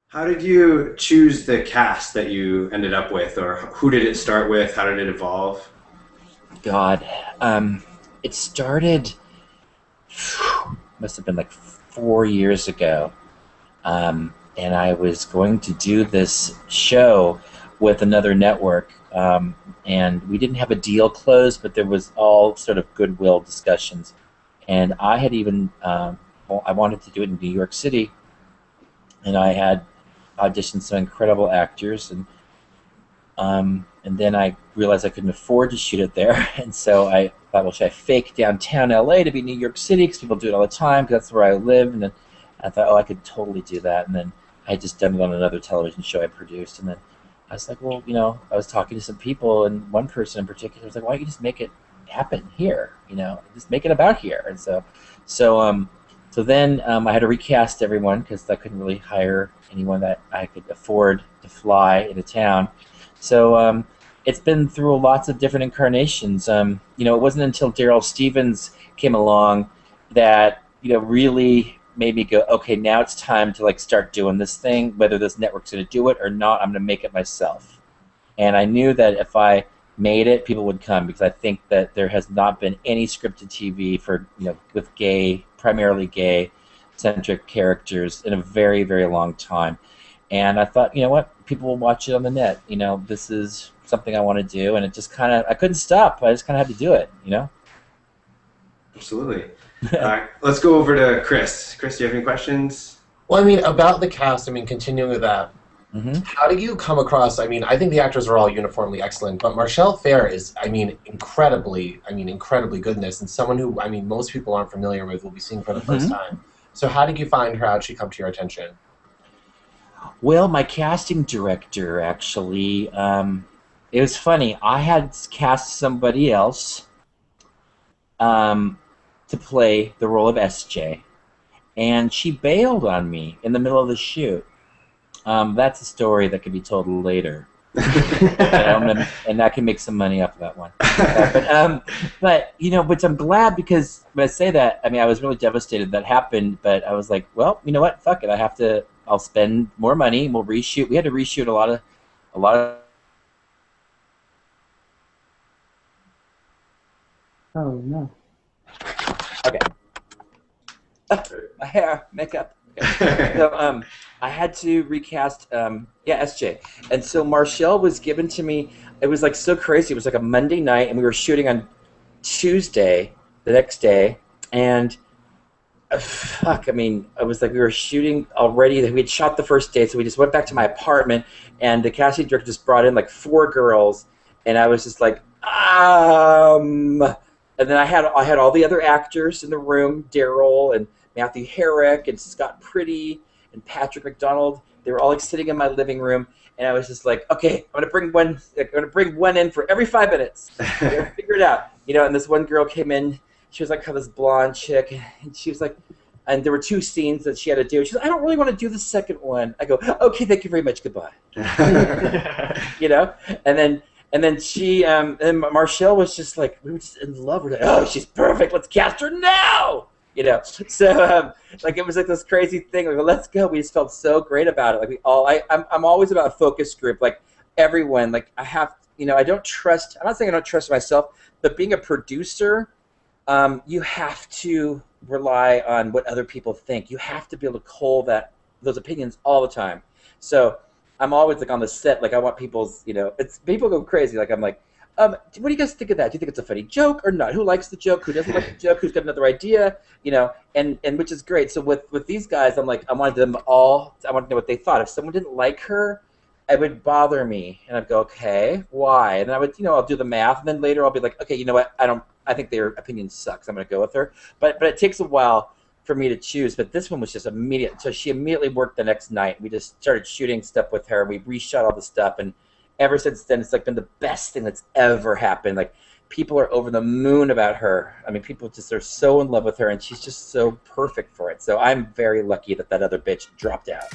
How did you choose the cast that you ended up with, or who did it start with? How did it evolve? God, it started must have been like 4 years ago, and I was going to do this show with another network, and we didn't have a deal closed, but there was all sort of goodwill discussions, and I had even well, I wanted to do it in New York City, and I had auditioned some incredible actors, and then I realized I couldn't afford to shoot it there, and so I thought, well, should I fake downtown LA to be New York City because people do it all the time because that's where I live, and then I thought, oh, I could totally do that, and then I had just done it on another television show I produced, and then I was like, well, I was talking to some people, and one person in particular was like, why don't you just make it happen here, just make it about here, and so so then I had to recast everyone because I couldn't really hire anyone that I could afford to fly into town. So it's been through lots of different incarnations. It wasn't until Daryl Stevens came along that really made me go, okay, now it's time to like start doing this thing. Whether this network's going to do it or not, I'm going to make it myself. And I knew that if I made it, people would come because I think that there has not been any scripted TV for with primarily gay centric characters in a very, very long time. And I thought, you know what, people will watch it on the net. This is something I want to do, and it just I couldn't stop. I just kind of had to do it. Absolutely. All right, let's go over to Chris. Chris, do you have any questions? Well, about the cast, continuing with that, how do you come across, I think the actors are all uniformly excellent, but Marshall Fair is, incredibly good in this, and someone who, most people aren't familiar with will be seeing for the first time. So how did you find her? How did she come to your attention? Well, my casting director, actually, it was funny. I had cast somebody else to play the role of SJ, and she bailed on me in the middle of the shoot. That's a story that could be told later. And I can make some money off of that one. But I'm glad because when I say that, I was really devastated that happened, but I was like, well, you know what? Fuck it. I'll spend more money and we'll reshoot. We had to reshoot a lot of. Oh no. Okay. My hair, makeup. Okay. So I had to recast SJ, and so Marshall was given to me. It was like so crazy. It was like a Monday night, and we were shooting on Tuesday, the next day, and it was like we were shooting already. We had shot the first day, so we just went back to my apartment, and the casting director just brought in like 4 girls, and I was just like, and then I had all the other actors in the room, Daryl and Matthew Herrick and Scott Priddy and Patrick McDonald. They were all like sitting in my living room, and I was just like, okay, I'm gonna bring one in for every 5 minutes. Figure it out, And this one girl came in. She was like kind of this blonde chick, and she was like, and there were 2 scenes that she had to do. She's like, I don't really want to do the second one. I go, okay, thank you very much, goodbye. And then she and Marshall was just like, we were just in love. We're like, oh, she's perfect. Let's cast her now. So it was like this crazy thing. Like, well, let's go. We just felt so great about it. Like I'm always about a focus group. Like everyone. Like I have, I don't trust. I'm not saying I don't trust myself, but being a producer, you have to rely on what other people think. You have to be able to cull those opinions all the time. So I'm always like on the set. Like I want people's, it's people go crazy. Like I'm like, what do you guys think of that? Do you think it's a funny joke or not? Who likes the joke? Who doesn't like the joke? Who's got another idea? And which is great. So with these guys, I'm like, I wanted to know what they thought. If someone didn't like her, it would bother me, and I'd go, okay, why? And then I would, I'll do the math, and then later I'll be like, okay, you know what? I think their opinion sucks. I'm going to go with her. But it takes a while for me to choose. But this one was just immediate. So she immediately worked the next night. We just started shooting stuff with her. We reshot all the stuff, and ever since then, it's like been the best thing that's ever happened. Like people are over the moon about her. People just are so in love with her, and she's just so perfect for it. So I'm very lucky that other bitch dropped out.